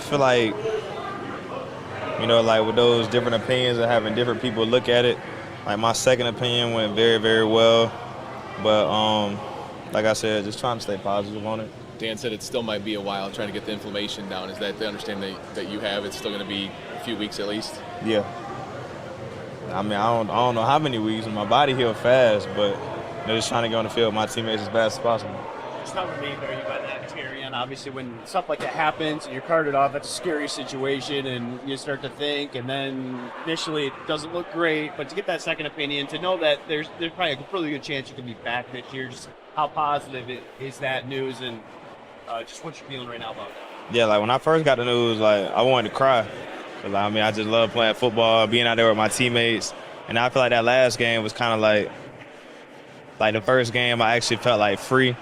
feel like, like with those different opinions and having different people look at it, like my second opinion went very, very well. But like I said, just trying to stay positive on it. Dan said it still might be a while trying to get the inflammation down. Is that the understanding that you have? It's still going to be a few weeks at least? Yeah. I mean, I don't know how many weeks. My body healed fast, but just trying to get on the field with my teammates as fast as possible. Just how relieved are you by that, Terrion? Obviously, when stuff like that happens and you're carted off, that's a scary situation, and you start to think, and then initially it doesn't look great, but to get that second opinion, to know that there's probably a really good chance you can be back this year, just how positive is that news, and just what you're feeling right now about that? Yeah, like when I first got the news, like I wanted to cry. I mean, I just love playing football, being out there with my teammates, and I feel like that last game was kind of like the first game I actually felt like free.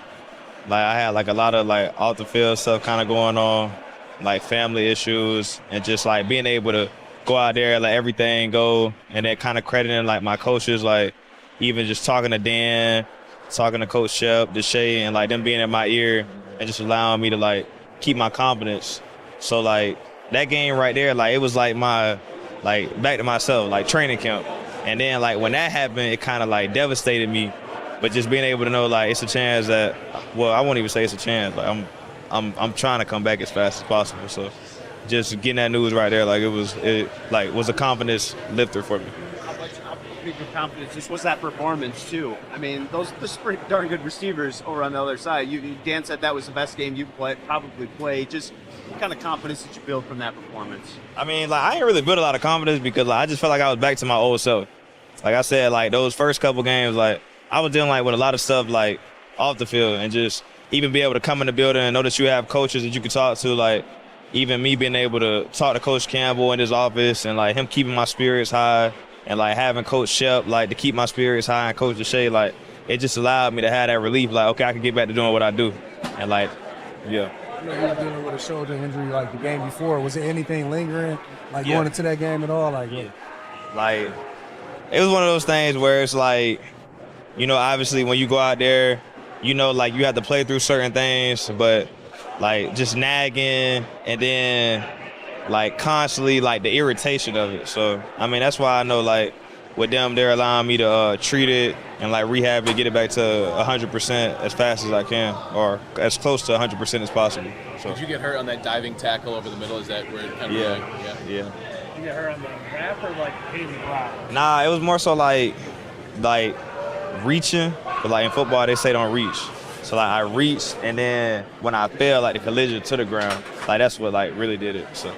Like I had like a lot of like off the field stuff kind of going on, like family issues, and just like being able to go out there, let everything go, and then kind of crediting like my coaches, like even just talking to Dan, talking to Coach Shep, Deshae, and like them being in my ear and just allowing me to like keep my confidence. So like that game right there, like it was like my like back to myself, like training camp. And then like when that happened, it kind of like devastated me. But just being able to know like it's a chance that, well, I won't even say it's a chance. Like I'm trying to come back as fast as possible. So just getting that news right there, like it was a confidence lifter for me. How big your confidence just was that performance too? I mean, those pretty darn good receivers over on the other side. Dan said that was the best game you probably played. Just what kind of confidence did you build from that performance? I mean, like I ain't really built a lot of confidence because like, I just felt like I was back to my old self. Like I said, like those first couple games, like I was dealing like with a lot of stuff like off the field, and just even be able to come in the building and know that you have coaches that you can talk to, like even me being able to talk to Coach Campbell in his office and like him keeping my spirits high, and like having Coach Shep like to keep my spirits high, and Coach Deshae, like it just allowed me to have that relief, like okay, I can get back to doing what I do. And like, yeah. You know, you were dealing with a shoulder injury like the game before. Was there anything lingering like Yeah. going into that game at all? Like, Like it was one of those things where it's like, obviously when you go out there, like you have to play through certain things, but like just nagging and then like constantly like the irritation of it. So, I mean, that's why I know like with them, they're allowing me to treat it and like rehab it, get it back to 100% as fast as I can, or as close to 100% as possible. So. Did you get hurt on that diving tackle over the middle? Is that where it kind of Yeah. Did you get hurt on the wrap or like paving ground? Nah, it was more so like reaching, but like in football they say don't reach. So like I reached, and then when I fell, like the collision to the ground, like that's what like really did it. So.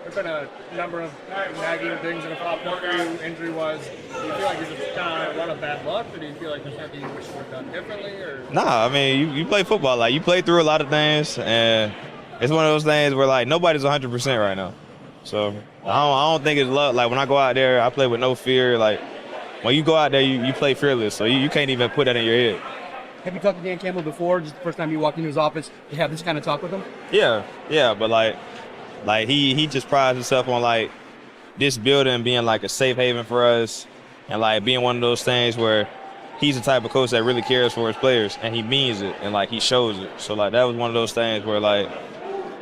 There's been a number of nagging things that have popped up for you injury-wise. Do you feel like it's just kind of a run of bad luck, or do you feel like there's something you wish you would have done differently? Or? Nah, I mean you play football, like you play through a lot of things, and it's one of those things where like nobody's 100% right now. So I don't think it's luck. Like when I go out there, I play with no fear. Like when you go out there, you play fearless, so you can't even put that in your head. Have you talked to Dan Campbell before? Just the first time you walked into his office, you have this kind of talk with him? Yeah, but like he just prides himself on like this building being like a safe haven for us, and like being one of those things where he's the type of coach that really cares for his players, and he means it, and like he shows it. So like that was one of those things where like,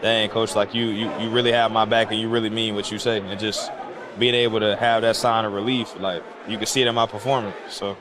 dang, coach, like you really have my back and you really mean what you say, and just being able to have that sign of relief, like you can see it in my performance. So.